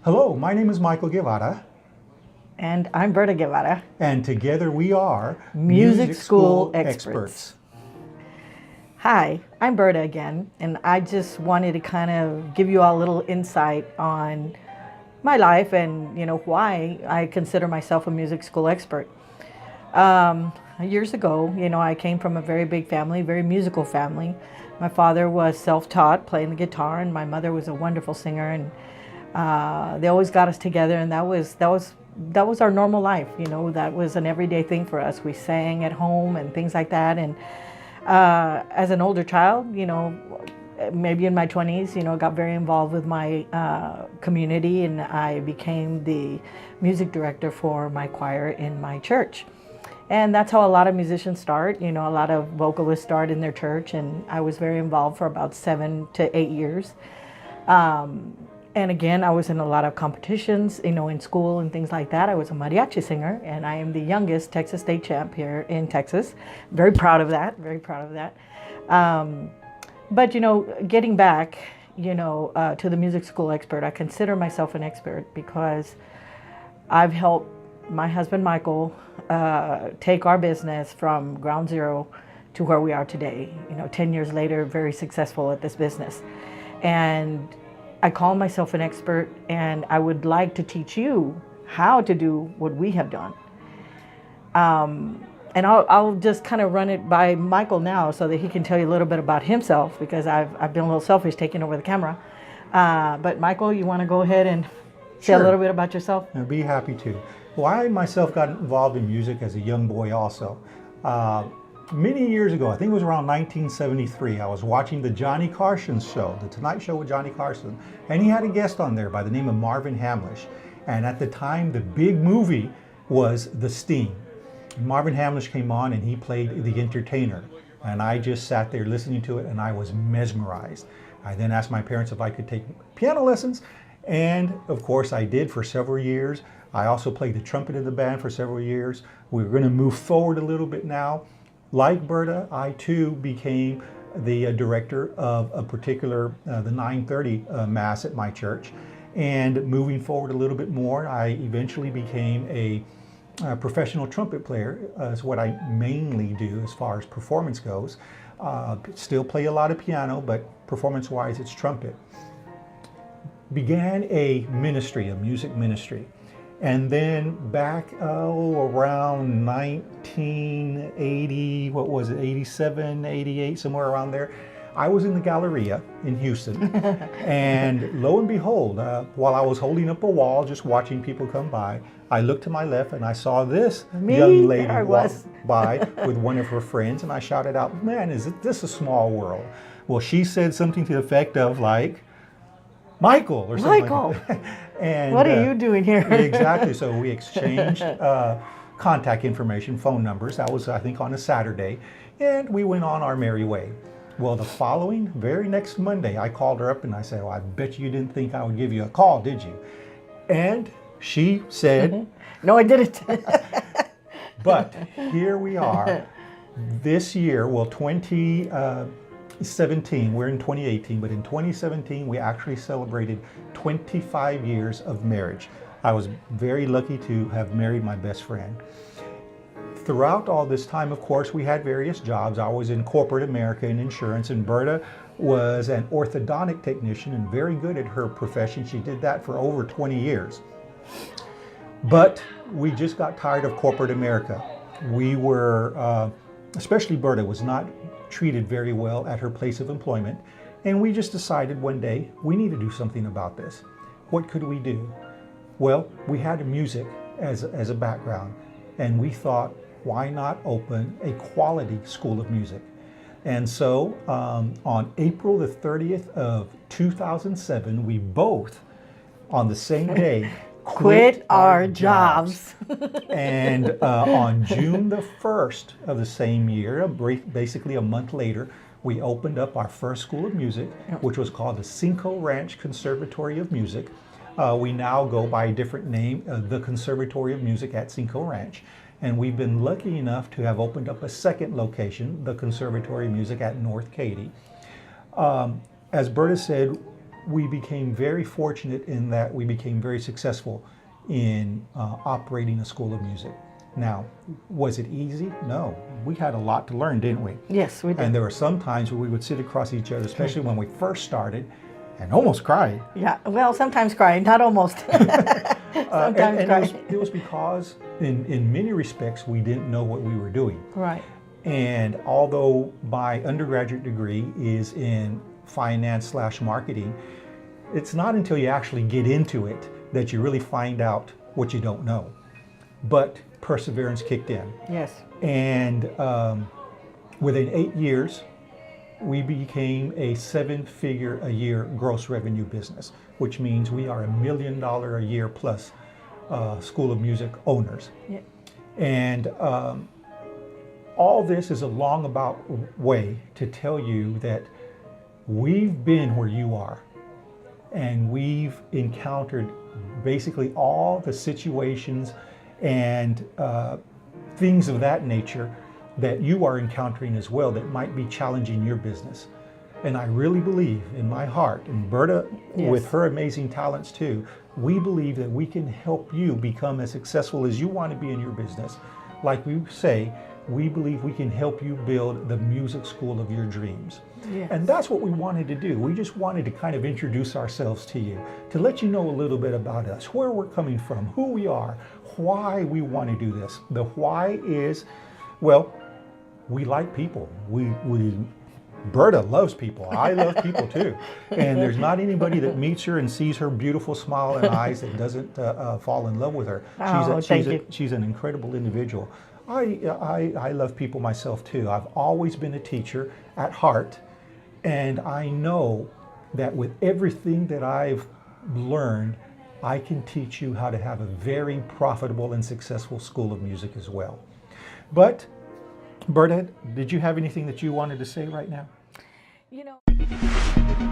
Hello, my name is Michael Guevara, And I'm Berta Guevara, and together we are Music School Experts. Hi, I'm Berta again, and I just wanted to kind of give you all a little insight on my life and why I consider myself a music school expert. Years ago, I came from a very big family, very musical family. My father was self-taught, playing the guitar, and my mother was a wonderful singer, and they always got us together, and that was our normal life. That was an everyday thing for us. We sang at home and things like that. And as an older child, maybe in my 20s, got very involved with my community, and I became the music director for my choir in my church. And that's how a lot of musicians start. A lot of vocalists start in their church, and I was very involved for about 7 to 8 years. And again, I was in a lot of competitions, in school and things like that. I was a mariachi singer, and I am the youngest Texas state champ here in Texas. Very proud of that, very proud of that. But, getting back, to the music school expert, I consider myself an expert because I've helped my husband, Michael, take our business from ground zero to where we are today. 10 years later, very successful at this business. And I call myself an expert, and I would like to teach you how to do what we have done. And I'll just kind of run it by Michael now so that he can tell you a little bit about himself, because I've been a little selfish taking over the camera. But Michael, you want to go ahead and say a little bit about yourself? I'd be happy to. Well, I myself got involved in music as a young boy also. Many years ago, I think it was around 1973, I was watching the Johnny Carson show, The Tonight Show with Johnny Carson, and he had a guest on there by the name of Marvin Hamlish. And at the time, the big movie was The Sting. Marvin Hamlish came on and he played the entertainer. And I just sat there listening to it, and I was mesmerized. I then asked my parents if I could take piano lessons, and of course I did for several years. I also played the trumpet in the band for several years. We're going to move forward a little bit now. Like Berta, I too became the director of a particular, the 9:30 Mass at my church. And moving forward a little bit more, I eventually became a professional trumpet player. Is what I mainly do as far as performance goes. Still play a lot of piano, but performance-wise, it's trumpet. Began a ministry, a music ministry. And then back around 1980, what was it, 87, 88, somewhere around there, I was in the Galleria in Houston. And lo and behold, while I was holding up a wall, just watching people come by, I looked to my left and I saw this young lady walk by with one of her friends, and I shouted out, "Man, is this a small world?" Well, she said something to the effect of like, "Michael," or something. Michael, like that. And, what are you doing here? Exactly. So we exchanged contact information, phone numbers. That was, I think, on a Saturday. And we went on our merry way. Well, the following, very next Monday, I called her up and I said, "Well, I bet you didn't think I would give you a call, did you?" And she said, "No, I didn't." But here we are this year, well, 2017, we're in 2018, but in 2017, we actually celebrated 25 years of marriage. I was very lucky to have married my best friend. Throughout all this time, of course, we had various jobs. I was in corporate America in insurance, and Berta was an orthodontic technician and very good at her profession. She did that for over 20 years. But we just got tired of corporate America. We were, especially Berta, was not treated very well at her place of employment. And we just decided one day, we need to do something about this. What could we do? Well, we had music as a background, and we thought, why not open a quality school of music? And so on April the 30th of 2007, we both, on the same day, quit our jobs. And on June the 1st of the same year, basically a month later, we opened up our first school of music, which was called the Cinco Ranch Conservatory of Music. We now go by a different name, the Conservatory of Music at Cinco Ranch. And we've been lucky enough to have opened up a second location, the Conservatory of Music at North Katy. As Berta said, we became very fortunate in that we became very successful in operating a school of music. Now, was it easy? No. We had a lot to learn, didn't we? Yes, we did. And there were some times where we would sit across each other, especially when we first started, and almost cry. Yeah, well, sometimes cry, not almost. Sometimes and cry. it was because, in many respects, we didn't know what we were doing. Right. And although my undergraduate degree is in finance/marketing, it's not until you actually get into it that you really find out what you don't know. But perseverance kicked in. Yes. And within 8 years, we became a 7-figure a year gross revenue business, which means we are $1 million a year plus School of Music owners. Yeah. And all this is a long about way to tell you that we've been where you are, and we've encountered basically all the situations and things of that nature that you are encountering as well that might be challenging your business. And I really believe in my heart, and Berta, Yes. with her amazing talents too, we believe that we can help you become as successful as you want to be in your business. Like we say, we believe we can help you build the music school of your dreams. Yes. And that's what we wanted to do. We just wanted to kind of introduce ourselves to you, to let you know a little bit about us, where we're coming from, who we are, why we want to do this. The why is, well, we like people. Berta loves people. I love people too. And there's not anybody that meets her and sees her beautiful smile and eyes that doesn't fall in love with her. Thank you. She's an incredible individual. I love people myself too. I've always been a teacher at heart, and I know that with everything that I've learned, I can teach you how to have a very profitable and successful school of music as well. But Berta, did you have anything that you wanted to say right now? You know.